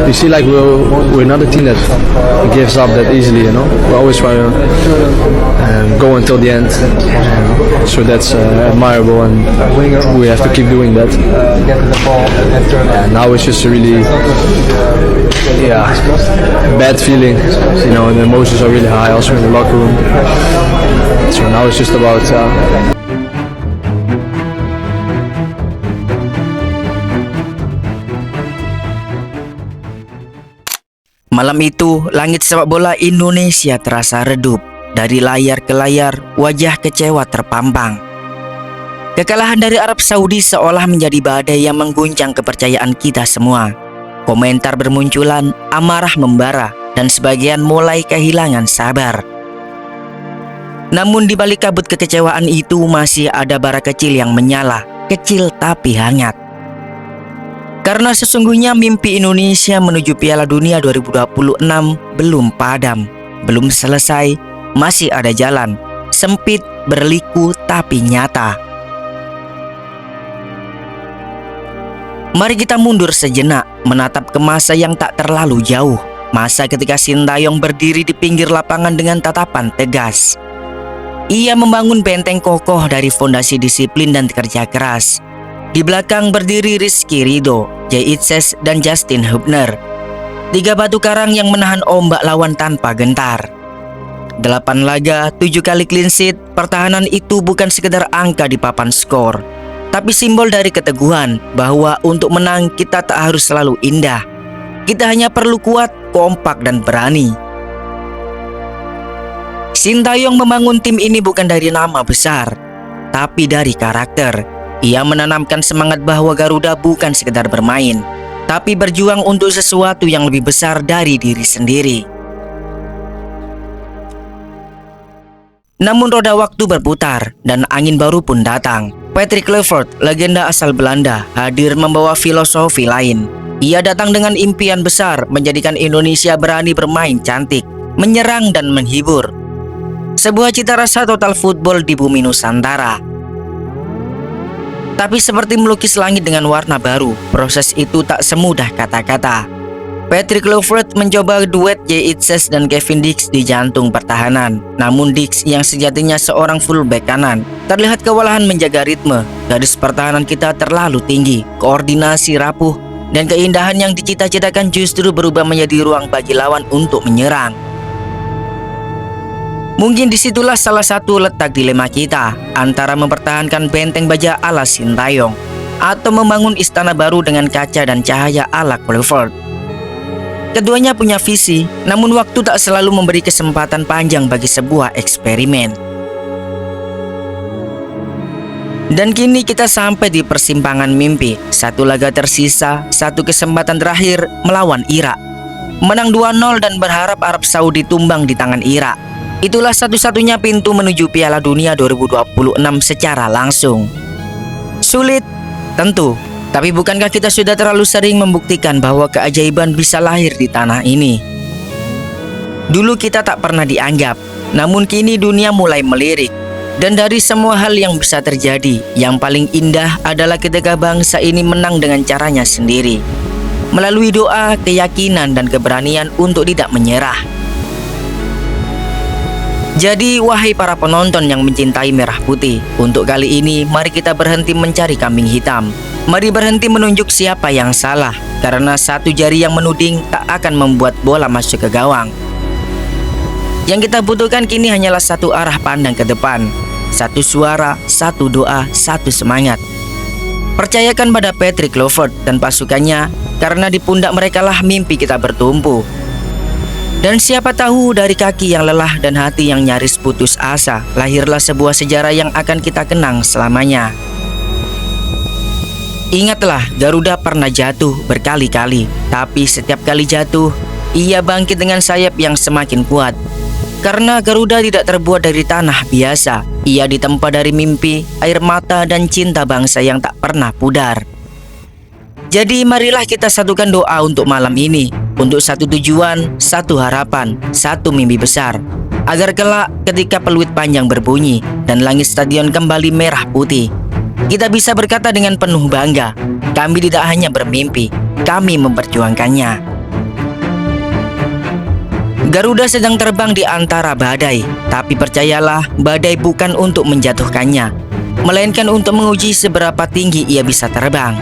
we see like we're not a team that gives up that easily. We always try to go until the end. So that's admirable, and we have to keep doing that. And now it's just a really bad feeling. And the emotions are really high also in the locker room. So now it's just about. Malam itu, langit sepak bola Indonesia terasa redup. Dari layar ke layar, wajah kecewa terpampang. Kekalahan dari Arab Saudi seolah menjadi badai yang mengguncang kepercayaan kita semua. Komentar bermunculan, amarah membara, dan sebagian mulai kehilangan sabar. Namun di balik kabut kekecewaan itu masih ada bara kecil yang menyala, kecil tapi hangat. Karena sesungguhnya mimpi Indonesia menuju Piala Dunia 2026 belum padam, belum selesai, masih ada jalan, sempit, berliku tapi nyata. Mari kita mundur sejenak, menatap ke masa yang tak terlalu jauh. Masa ketika Sintayong berdiri di pinggir lapangan dengan tatapan tegas. Ia membangun benteng kokoh dari fondasi disiplin dan kerja keras. Di belakang berdiri Rizky Ridho, Jay Itzes, dan Justin Hubner. 3 batu karang yang menahan ombak lawan tanpa gentar. 8 laga, 7 kali clean sheet. Pertahanan itu bukan sekedar angka di papan skor, tapi simbol dari keteguhan bahwa untuk menang kita tak harus selalu indah. Kita hanya perlu kuat, kompak, dan berani. Sintayong membangun tim ini bukan dari nama besar, tapi dari karakter. Ia menanamkan semangat bahwa Garuda bukan sekedar bermain, tapi berjuang untuk sesuatu yang lebih besar dari diri sendiri. Namun roda waktu berputar dan angin baru pun datang. Patrick Kluivert, legenda asal Belanda, hadir membawa filosofi lain. Ia datang dengan impian besar menjadikan Indonesia berani bermain cantik, menyerang dan menghibur. Sebuah cita rasa total football di bumi Nusantara. Tapi seperti melukis langit dengan warna baru, proses itu tak semudah kata-kata. Patrick Kluivert mencoba duet Jay Itzes dan Kevin Dix di jantung pertahanan. Namun Dix yang sejatinya seorang fullback kanan terlihat kewalahan menjaga ritme. Garis pertahanan kita terlalu tinggi, koordinasi rapuh, dan keindahan yang dicita-citakan justru berubah menjadi ruang bagi lawan untuk menyerang. Mungkin disitulah salah satu letak dilema kita antara mempertahankan benteng baja ala Sintayong atau membangun istana baru dengan kaca dan cahaya ala Kluivert. Keduanya punya visi, namun waktu tak selalu memberi kesempatan panjang bagi sebuah eksperimen. Dan kini kita sampai di persimpangan mimpi. 1 laga tersisa, 1 kesempatan terakhir melawan Irak. Menang 2-0 dan berharap Arab Saudi tumbang di tangan Irak. Itulah satu-satunya pintu menuju Piala Dunia 2026 secara langsung. Sulit, tentu. Tapi bukankah kita sudah terlalu sering membuktikan bahwa keajaiban bisa lahir di tanah ini? Dulu kita tak pernah dianggap, namun kini dunia mulai melirik. Dan dari semua hal yang bisa terjadi, yang paling indah adalah ketika bangsa ini menang dengan caranya sendiri. Melalui doa, keyakinan, dan keberanian untuk tidak menyerah. Jadi wahai para penonton yang mencintai merah putih, untuk kali ini mari kita berhenti mencari kambing hitam. Mari berhenti menunjuk siapa yang salah, karena satu jari yang menuding tak akan membuat bola masuk ke gawang. Yang kita butuhkan kini hanyalah satu arah pandang ke depan, satu suara, satu doa, satu semangat. Percayakan pada Patrick Kluivert dan pasukannya, karena di pundak merekalah mimpi kita bertumpu. Dan siapa tahu dari kaki yang lelah dan hati yang nyaris putus asa, lahirlah sebuah sejarah yang akan kita kenang selamanya. Ingatlah, Garuda pernah jatuh berkali-kali, tapi setiap kali jatuh, ia bangkit dengan sayap yang semakin kuat. Karena Garuda tidak terbuat dari tanah biasa, ia ditempa dari mimpi, air mata, dan cinta bangsa yang tak pernah pudar. Jadi marilah kita satukan doa untuk malam ini, untuk satu tujuan, satu harapan, satu mimpi besar, agar kelak ketika peluit panjang berbunyi dan langit stadion kembali merah putih, kita bisa berkata dengan penuh bangga, kami tidak hanya bermimpi, kami memperjuangkannya. Garuda sedang terbang di antara badai, tapi percayalah, badai bukan untuk menjatuhkannya, melainkan untuk menguji seberapa tinggi ia bisa terbang.